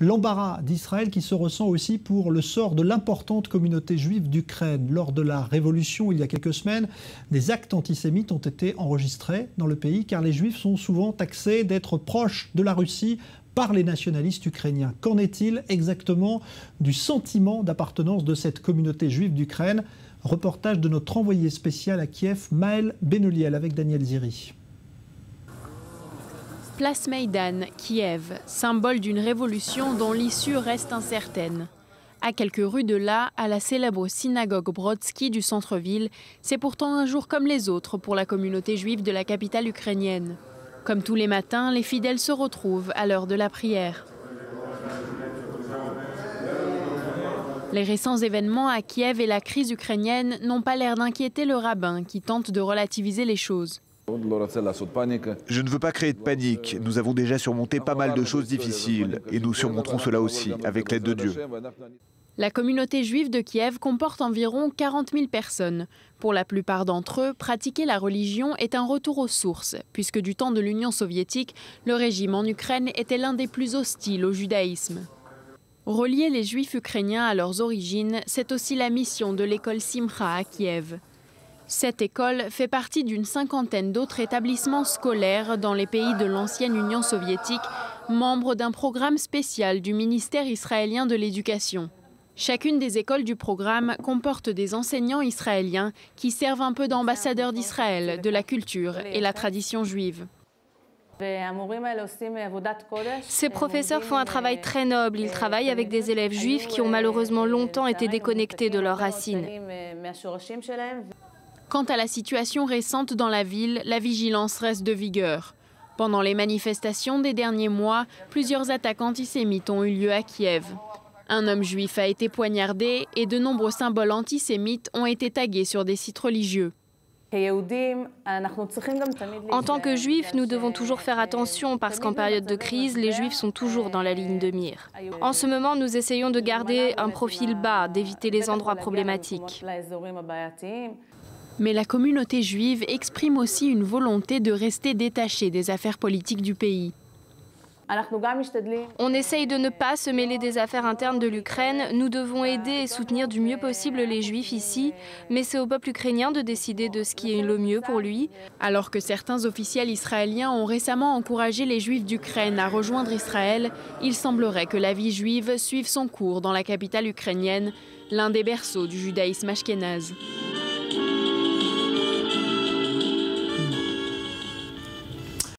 L'embarras d'Israël qui se ressent aussi pour le sort de l'importante communauté juive d'Ukraine. Lors de la révolution, il y a quelques semaines, des actes antisémites ont été enregistrés dans le pays car les juifs sont souvent taxés d'être proches de la Russie par les nationalistes ukrainiens. Qu'en est-il exactement du sentiment d'appartenance de cette communauté juive d'Ukraine? Reportage de notre envoyé spécial à Kiev, Maël Benoliel, avec Daniel Ziri. Place Maïdan, Kiev, symbole d'une révolution dont l'issue reste incertaine. À quelques rues de là, à la célèbre synagogue Brodsky du centre-ville, c'est pourtant un jour comme les autres pour la communauté juive de la capitale ukrainienne. Comme tous les matins, les fidèles se retrouvent à l'heure de la prière. Les récents événements à Kiev et la crise ukrainienne n'ont pas l'air d'inquiéter le rabbin qui tente de relativiser les choses. Je ne veux pas créer de panique. Nous avons déjà surmonté pas mal de choses difficiles et nous surmonterons cela aussi, avec l'aide de Dieu. La communauté juive de Kiev comporte environ 40 000 personnes. Pour la plupart d'entre eux, pratiquer la religion est un retour aux sources, puisque du temps de l'Union soviétique, le régime en Ukraine était l'un des plus hostiles au judaïsme. Relier les juifs ukrainiens à leurs origines, c'est aussi la mission de l'école Simcha à Kiev. Cette école fait partie d'une cinquantaine d'autres établissements scolaires dans les pays de l'ancienne Union soviétique, membres d'un programme spécial du ministère israélien de l'Éducation. Chacune des écoles du programme comporte des enseignants israéliens qui servent un peu d'ambassadeurs d'Israël, de la culture et la tradition juive. Ces professeurs font un travail très noble. Ils travaillent avec des élèves juifs qui ont malheureusement longtemps été déconnectés de leurs racines. Quant à la situation récente dans la ville, la vigilance reste de vigueur. Pendant les manifestations des derniers mois, plusieurs attaques antisémites ont eu lieu à Kiev. Un homme juif a été poignardé et de nombreux symboles antisémites ont été tagués sur des sites religieux. En tant que juifs, nous devons toujours faire attention parce qu'en période de crise, les juifs sont toujours dans la ligne de mire. En ce moment, nous essayons de garder un profil bas, d'éviter les endroits problématiques. Mais la communauté juive exprime aussi une volonté de rester détachée des affaires politiques du pays. On essaye de ne pas se mêler des affaires internes de l'Ukraine. Nous devons aider et soutenir du mieux possible les Juifs ici, mais c'est au peuple ukrainien de décider de ce qui est le mieux pour lui. Alors que certains officiels israéliens ont récemment encouragé les Juifs d'Ukraine à rejoindre Israël, il semblerait que la vie juive suive son cours dans la capitale ukrainienne, l'un des berceaux du judaïsme ashkénaze.